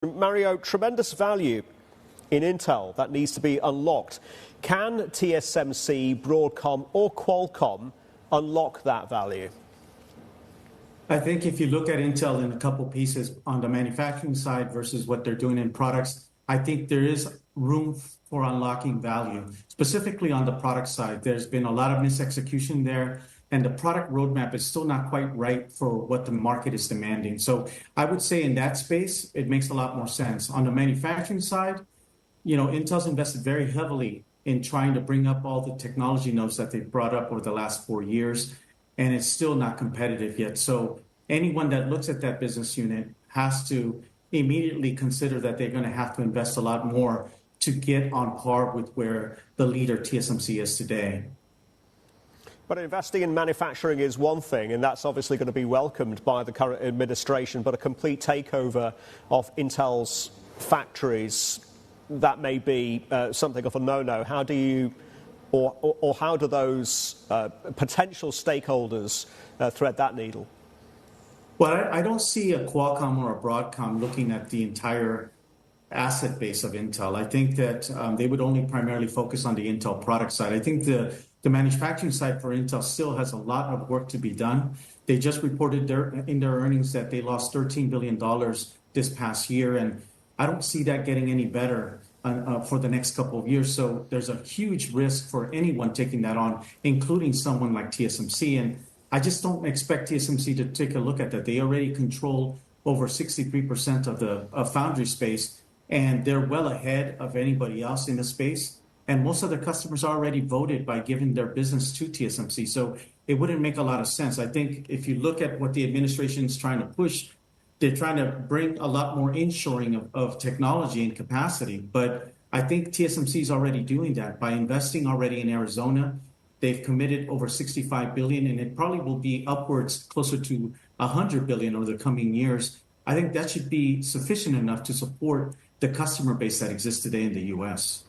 Mario, tremendous value in Intel that needs to be unlocked. Can TSMC, Broadcom or Qualcomm unlock that value? I think if you look at Intel in a couple pieces on the manufacturing side versus what they're doing in products, I think there is room for unlocking value. Specifically on the product side, there's been a lot of misexecution there, and the product roadmap is still not quite right for what the market is demanding. So I would say in that space, it makes a lot more sense. On the manufacturing side, Intel's invested very heavily in trying to bring up all the technology nodes that they've brought up over the last 4 years, and it's still not competitive yet. So anyone that looks at that business unit has to immediately consider that they're going to have to invest a lot more to get on par with where the leader TSMC is today. But investing in manufacturing is one thing, and that's obviously going to be welcomed by the current administration, but a complete takeover of Intel's factories, that may be something of a no-no. How do you, or how do those potential stakeholders thread that needle? Well, I don't see a Qualcomm or a Broadcom looking at the entire asset base of Intel. I think that they would only primarily focus on the Intel product side. I think the manufacturing side for Intel still has a lot of work to be done. They just reported in their earnings that they lost $13 billion this past year, and I don't see that getting any better for the next couple of years. So there's a huge risk for anyone taking that on, including someone like TSMC. And I just don't expect TSMC to take a look at that. They already control over 63% of the foundry space, and they're well ahead of anybody else in the space. And most of their customers already voted by giving their business to TSMC. So it wouldn't make a lot of sense. I think if you look at what the administration is trying to push, they're trying to bring a lot more inshoring of technology and capacity. But I think TSMC is already doing that by investing already in Arizona. They've committed over $65 billion, and it probably will be upwards closer to $100 billion over the coming years. I think that should be sufficient enough to support the customer base that exists today in the U.S.